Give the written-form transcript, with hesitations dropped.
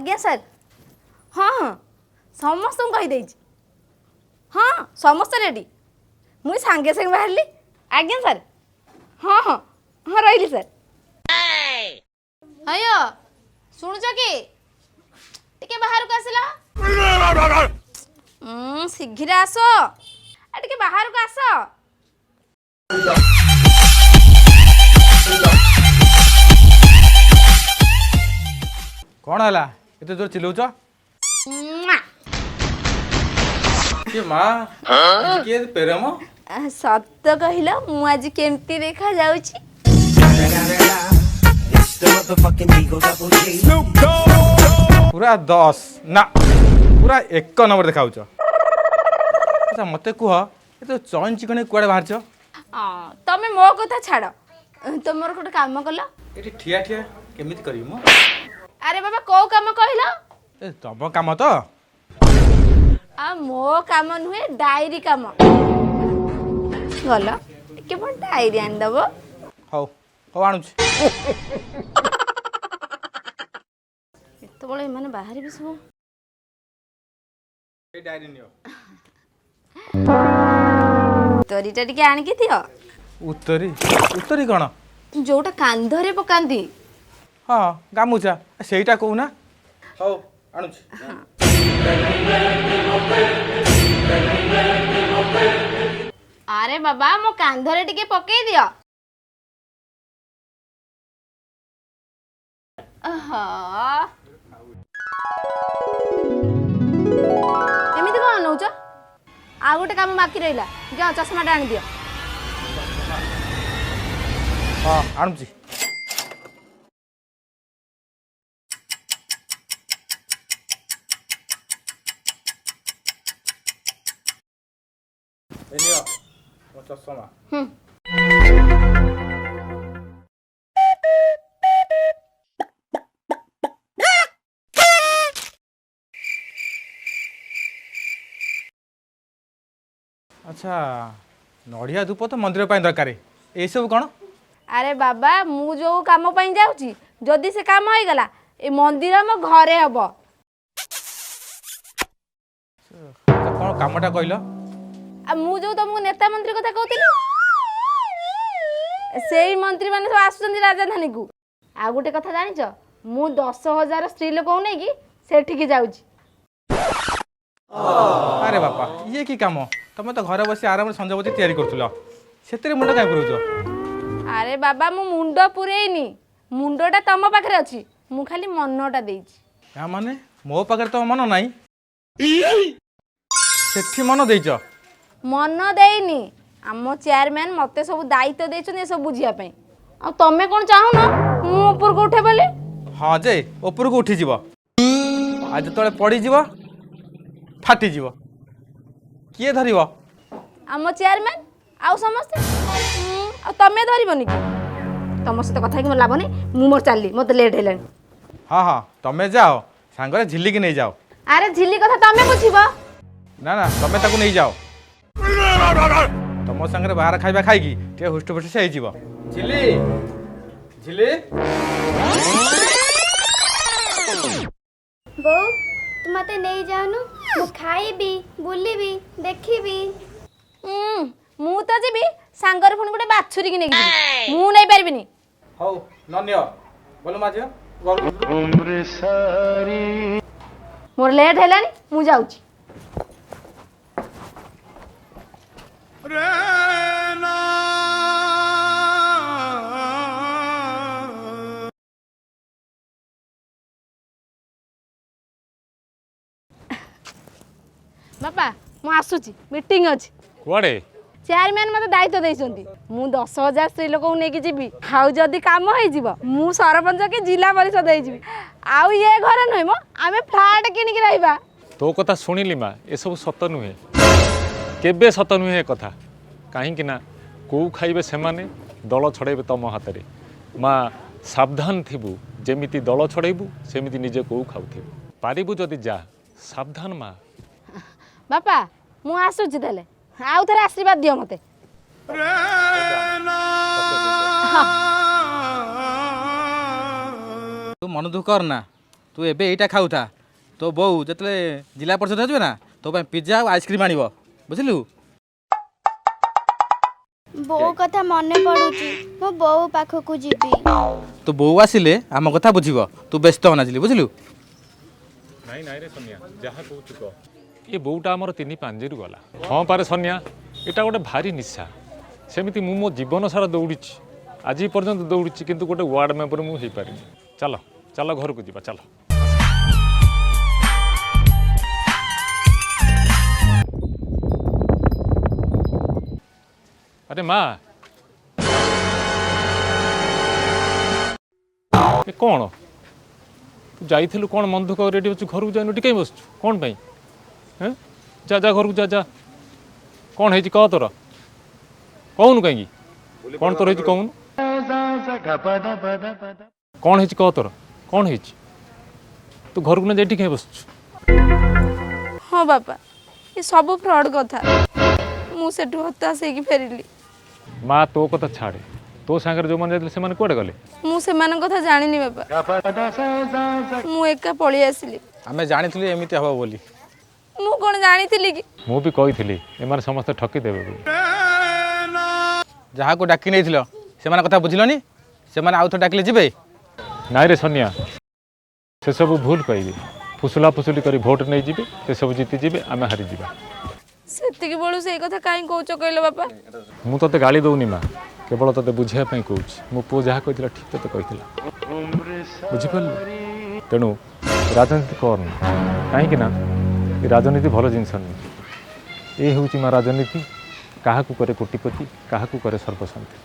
आज्ञा सर हाँ हाँ समस्त कहीदे हाँ समस्त रेडी मुई सांगे सांगे बाहर आज्ञा सर हाँ हाँ हाँ रही सर अयो शुणुच कि टिके बाहर को आसला शीघ्र आस टिके बाहर को आस कौन है एत जोर चिल्लाउच के माँ के प्रेम सत कहल मु आज केमती देखा जाउची पूरा 10 ना पूरा 1 नंबर देखा अच्छा मत कह ये तो चैन चिकन कुआड़े बाहर तमे मो कथा छाड़ तुम गोटे काम कल ये ठिया ठिया केमी करी मो अरे बाबा कौ काम कहल तम काम तो मो काम नुहे डायरी काम गल केवल डायरी आनदब हौ हौ आणुछ एतबळे माने बाहर भी सब ए डायरी नियो तरीटा टिके आन के दियो उत्तरी उत्तरी कौन जोटा कांधरे पकांदी हाँ गामुछा सेटा कहूना हौ आणुछ अरे बाबा मो कांधरे टिके पकेई दियो एमिति कौन नौच आ गोटे काम बाकी रहा जाओ चश्माटा आनी दियो हाँ आणुची चश्मा अच्छा नड़िया धूप तो मंदिर दरकार ये सब कौन अरे बाबा मु जो काम पाई जाउची जदि से काम हो गला ए मंदिर हम घरे हब कौन कामटा कहल मु जो तुमको नेता मंत्री कथा कहती से मंत्री माने सब आसुचंदी राजधानी को आ गोटे कथा जानिच मु 10,000 स्त्री लोक नहीं कि सेठी जाउची अरे बापा ये की काम तुम तो घर बस आराम संजपति तैयारी करथुल सेतरे मुंड काय करूछ अरे बाबा मु मुंड पुरेइनी मुंडटा तम पाखरे अछि मु खाली मनटा देइची या माने मो पाखरे तो मन नाही सेठी मन देइछ मन देइनी आम चेयरमैन मते सब दायित्व देइछन ए सब बुझिया पई आ तमे कोन चाहो ना मु ऊपर को उठे बोले हाँ जे ऊपर को उठी जीव आज तले पड़ी जीव फाटी जीव किए धरिव आम चेयरमैन आउ समस्त आ तमे धरिबनी कि तम सहित कथा कि लाभ नहीं मु मोर चलली मते लेट हेलानी हाँ हाँ तमे जाओ सांगरे झिल्ली की नहीं जाओ अरे झिल्ली कथा तमे बुझिब ना ना तमे ताको नहीं जाओ तुम संगे बाहर खाइबा खाइकी टे हुष्ट फुष्ट से जीव झिल्ली झिल्ली बो तू मते नहीं जाउनु मु खाइबी बुलिबी देखिबी मु तो जीबी सांगर पुणी गोटे बाछुरी की नहीं मु नहीं पारबिनी हौ नन्य बोलो माझियो मोर लेट हेलानी मु जाउची बापा मु आसुची मीटिंग अछि कुआड़े चेयरमैन मते दायित्व देइछंती मु 10,000 स्त्री लोक नेकी जीबी हाउ जदी काम होई जीव मु सरपंच के जिला परिषद देई जीबी आउ ये घर नय मो आमे फ्लैट किनि के रहबा तो कथा शुणिली माँ ये सब सत नुहे केबे सत नुहे कथा कहीं ना कौ खाइबे से माने दल छड़ेबे तम हाथ में माँ सावधान थिबु जेमिति दल छड़ेबु सेमिति निजे कौ खाउथिबु पारिबु जदि जा सावधान माँ बापा मु आसुची देले आउ थरे आशीर्वाद दियो मते तू मन दुख करना ତୁ ଏବେ ଏଇଟା ଖାଉଥା, ତୋ ବୋଉ ଯେତେବେଳେ ଜିଲ୍ଲା ପରିଷଦ ଯିବେ ନା ତୋ ପାଇଁ ପିଜ୍ଜା ଆଉ ଆଇସ୍କ୍ରିମ୍ ଆଣିବ, ବୁଝିଲୁ? ବୋଉ କଥା ମନେ ପଡୁଛି, ମୋ ବୋଉ ପାଖକୁ ଯିବି। ତୋ ବୋଉ ଆସିଲେ ଆମ କଥା ବୁଝିବ, ତୁ ବ୍ୟସ୍ତ ହନା ଝିଲି, ବୁଝିଲୁ? ନାଇଁ ନାଇଁ ରେ ସନିଆ, ଯାହା କହୁଛୁ କହ। ଏ ବୋଉଟା ଆମର 3-5 ଗଲା। ହଁ ପାରେ ସନିଆ, ଏଇଟା ଗୋଟେ ଭାରି ନିଶା। ସେମିତି ମୁଁ ମୋ ଜୀବନ ସାରା ଦୌଡ଼ିଛି, ଆଜି ପର୍ଯ୍ୟନ୍ତ ଦୌଡ଼ିଛି, କିନ୍ତୁ ଗୋଟେ ୱାର୍ଡ଼ ମେମ୍ବର ମୁଁ ହେଇପାରିନି। ଚାଲ ଚାଲ ଘରକୁ ଯିବା, ଚାଲ। ଆରେ ମା, ଏ କ'ଣ ତୁ ଯାଇଥିଲୁ କ'ଣ ମନ ଦୁଃଖ ରେଡ଼ି ଅଛୁ, ଘରକୁ ଯାଇନୁ ଟିକେ ବସୁଛୁ କ'ଣ ପାଇଁ? ହେଁ, ଯା ଯା ଘରକୁ ଯା ଯା। କ'ଣ ହେଇଛି କହ ତୋର, କହୁନୁ କାହିଁକି? କ'ଣ ତୋର ହେଇଛି କହୁନୁ? କ'ଣ ହେଇଛି କହ ତୋର, କ'ଣ ହେଇଛି? ତୁ ଘରକୁ ନା ଯାଇ ଟିକେ ବସୁଛୁ? ହଁ ବାପା, ଏ ସବୁ ଫ୍ରଡ୍ କଥା। ମୁଁ ସେଠୁ ହତାଶ ହେଇକି ଫେରିଲି। ମା ତୋ କଥା ଛାଡ଼େ, ତୋ ସାଙ୍ଗରେ ଯେଉଁମାନେ ଯାଇଥିଲେ ସେମାନେ କୁଆଡ଼େ ଗଲେ? ମୁଁ ସେମାନଙ୍କ କଥା ଜାଣିନି ବାପା, ମୁଁ ଏକା ପଳେଇ ଆସିଲି। ଆମେ ଜାଣିଥିଲୁ ଏମିତି ହେବ ବୋଲି। ମୁଁ କ'ଣ ଜାଣିଥିଲି କି? ମୁଁ ବି କହିଥିଲି ଏମାନେ ସମସ୍ତେ ଠକିଦେବେ ବୋଲି। ଯାହାକୁ ଡାକି ନେଇଥିଲ ସେମାନେ କଥା ବୁଝିଲନି? ସେମାନେ ଆଉ ଥରେ ଡାକିଲେ ଯିବେ? ନାଇଁରେ ସନିଆ, ସେସବୁ ଭୁଲ କହିବେ। ଫୁସୁଲା ଫୁସୁଲି କରି ଭୋଟ ନେଇଯିବେ, ସେସବୁ ଜିତିଯିବେ, ଆମେ ହାରିଯିବା। ସେତିକି ବେଳୁ ସେଇ କଥା କାହିଁ କହୁଛ କହିଲ ବାପା? ମୁଁ ତୋତେ ଗାଳି ଦେଉନି ମା, କେବଳ ତୋତେ ବୁଝିବା ପାଇଁ କହୁଛି। ମୋ ପୁଅ ଯାହା କହିଥିଲା ଠିକ୍ ତୋତେ କହିଥିଲା, ବୁଝିପାରିଲୁ? ତେଣୁ ରାଜନୀତି କରନି, କାହିଁକି ନା ଏ ରାଜନୀତି ଭଲ ଜିନିଷ ନୁହେଁ। ଏ ହେଉଛି ମା ରାଜନୀତି, କାହାକୁ କରେ କୋଟିପତି, କାହାକୁ କରେ ସର୍ବଶାନ୍ତି।